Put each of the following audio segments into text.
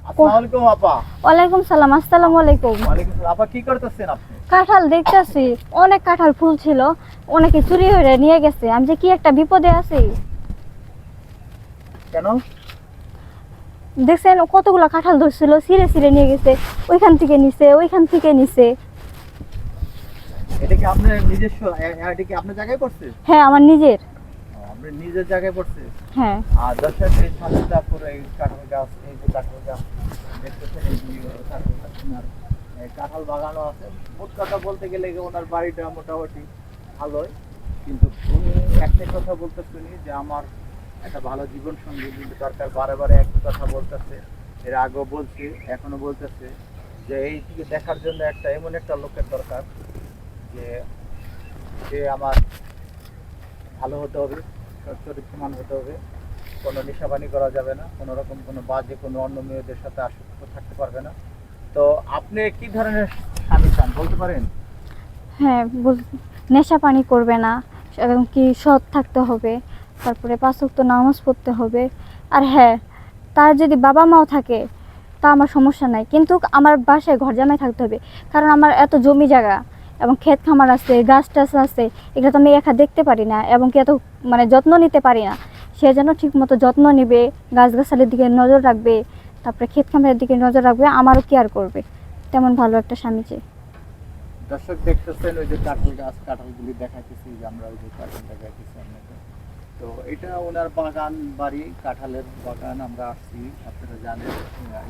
আসসালামু আলাইকুম আপা। ওয়ালাইকুম সালাম। আসসালামু আলাইকুম। ওয়ালাইকুম সালাম। আপা কি করতেছেন আপনি? কাঁঠাল দেখতেছি, অনেক কাঁঠাল ফুল ছিল, অনেকে চুরি করে নিয়ে গেছে। আমি যে কি একটা বিপদে আছি। কেন? দেখছেন কতগুলো কাঁঠাল ধরছিল, ছিঁড়ে ছিঁড়ে নিয়ে গেছে। ওইখান থেকে নিছে, ওইখান থেকে নিছে। এটা কি আপনার নিজস্ব এটা কি আপনার জায়গায় পড়ছে? হ্যাঁ, আমার নিজের। আপনার নিজের জায়গায় পড়ছে? হ্যাঁ। আর দর্শক এই শান্তিদাপুর এই কাঁঠাল গাছ, এই যে কাঁঠাল গাছ দেখতেছেন, এই যে কাঁঠাল গাছ, ওনার কাঁঠাল বাগানও আছে। মোট কথা বলতে গেলে ওনার বাড়িটা মোটামুটি ভালোই, কিন্তু উনি একটা কথা বলতেছেন যে আমার একটা ভালো জীবন সঙ্গী কিন্তু দরকার। বারে বারে একই কথা বলতেছে, এর আগেও বলছে, এখনো বলতেছে যে এইদিকে দেখার জন্য একটা এমন একটা লোকের দরকার যে যে আমার ভালো হতে হবে, চরিত্রমান হতে হবে, কোনো নেশাবানি করা যাবে না, কোনো রকম কোনো বাজে কোনো অন্য মেয়েদের সাথে আসক্ত থাকতে পারবে না। তো আপনি কি ধরনের স্বামী চান বলতে পারেন? হ্যাঁ, নেশা পানি করবে না, এবং কি সৎ থাকতে হবে, তারপরে 5 ওয়াক্ত নামাজ পড়তে হবে। আর হ্যাঁ, তার যদি বাবা মাও থাকে তা আমার সমস্যা নাই, কিন্তু আমার বাসায় ঘর জামাই থাকতে হবে। কারণ আমার এত জমি জায়গা এবং ক্ষেত খামার আছে, গাছ টাছ আছে, এগুলো তো আমি একা দেখতে পারি না, এবং কি এত যত্ন নিতে পারি না। সে যেন ঠিক মতো যত্ন নেবে, গাছগাছালির দিকে নজর রাখবে, তারপরে ক্ষেত খামারের দিকে নজর রাখবে, আমারও কেয়ার করবে। তেমন ভালো একটা স্বামী চাই। দর্শক দেখতেছেন ওই যে কাঁঠাল গাছ, কাঁঠালগুলি দেখাইতেছি, যে আমরা ওই যে কাঁঠাল দেখাইতেছি আপনাকে। তো এটা ওনার বাগান বাড়ি, কাঁঠালের বাগান। আমরা আসছি, আপনারা জানেন,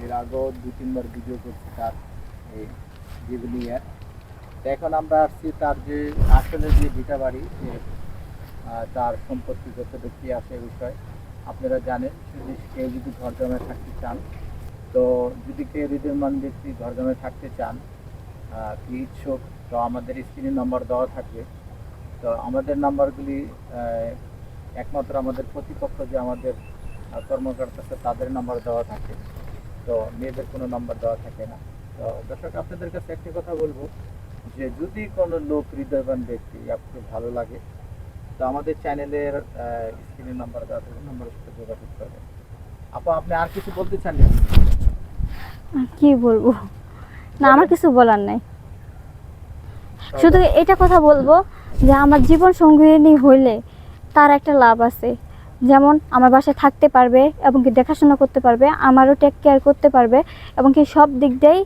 এর আগেও 2-3 বার ভিডিও করছি তার এই যেগুলি এখন আমরা আসছি তার যে আসলে যে ভিটা বাড়ি, যে তার সম্পত্তি কতটুকু কি আছে বিষয় আপনারা জানেন। যদি কেউ যদি ঘর জমায় থাকতে চান, তো যদি কেউ হৃদয়মান ব্যক্তি ঘর জমায় থাকতে চান, কি ইচ্ছুক, তো আমাদের স্ক্রিনে নাম্বার দেওয়া থাকবে। তো আমাদের নাম্বারগুলি একমাত্র আমাদের প্রতিপক্ষ যে আমাদের কর্মকর্তা আছে তাদের নাম্বার দেওয়া থাকে, তো মেয়েদের কোনো নাম্বার দেওয়া থাকে না। তো দর্শক আপনাদের কাছে একটি কথা বলবো, যে যদি কোনো লোক হৃদয়বান ব্যক্তি আপনাকে ভালো লাগে, তো আমাদের চ্যানেলের স্ক্রিনের নাম্বার দেওয়া থাকবে, নাম্বারের সাথে যোগাযোগ করবেন। আপা আপনি আর কিছু বলতে চান? আর কি বলবো, না আমার কিছু বলার নাই। শুধু এটা কথা বলবো যে আমার জীবন সঙ্গিনী হইলে তার একটা লাভ আছে। যেমন আমার বাসায় থাকতে পারবে, এবং কি দেখাশোনা করতে পারবে, আমারও টেক কেয়ার করতে পারবে, এবং কি সব দিক দিয়েই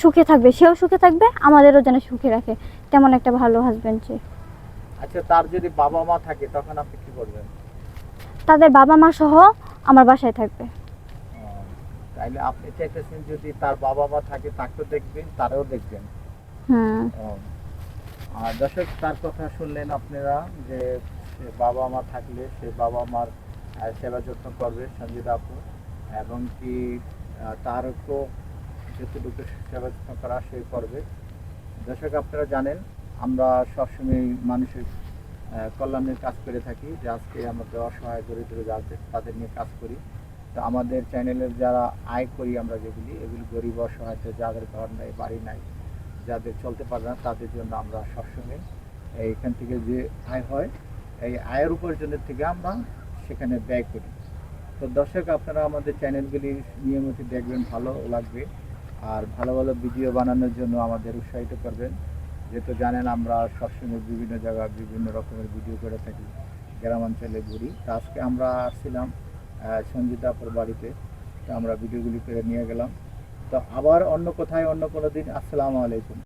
সুখে থাকবে, সেও সুখে থাকবে, আমাদেরও যেন সুখে রাখে। তেমন একটা ভালো হাজব্যান্ড চাই। আচ্ছা, তার যদি বাবা মা থাকে তখন আপনি কি করবেন? তাদের বাবা মা সহ আমার বাসায় থাকবে। তাইলে আপনি চাইতেছেন যদি তার বাবা মা থাকে তাকেও দেখবেন, তারাও দেখবেন। হুম। আর দর্শক তার কথা শুনলেন আপনারা, যে সে বাবা মা থাকলে সে বাবা মার সেবা যত্ন করবে সঞ্জিতা আপু, এবং কি তারও যতটুকু সেবা যত্ন করা সে করবে। দর্শক আপনারা জানেন, আমরা সবসময় মানুষের কল্যাণের কাজ করে থাকি, যে আজকে আমাদের অসহায় দরিদ্র যাদের তাদের নিয়ে কাজ করি। তো আমাদের চ্যানেলের যারা আয় করি আমরা যেগুলি, এগুলি গরিব অসহায়, যাদের ঘর নাই, বাড়ি নাই, যাদের চলতে পারে না, তাদের জন্য আমরা সবসময় এইখান থেকে যে আয় হয়, এই আয়ের উপার্জনের থেকে আমরা সেখানে ব্যয় করি। তো দর্শক আপনারা আমাদের চ্যানেলগুলি নিয়মিত দেখবেন, ভালো লাগবে। আর ভালো ভালো ভিডিও বানানোর জন্য আমাদের উৎসাহিত করবেন, যেহেতু জানেন আমরা সবসময় বিভিন্ন জায়গায় বিভিন্ন রকমের ভিডিও করে থাকি, গ্রামাঞ্চলে ঘুরি। তো আজকে আমরা আসছিলাম সঞ্জিতাপুর বাড়িতে, তো আমরা ভিডিওগুলি করে নিয়ে গেলাম। তো আবার অন্য কোথায় অন্য কোনো দিন। আসসালামু আলাইকুম।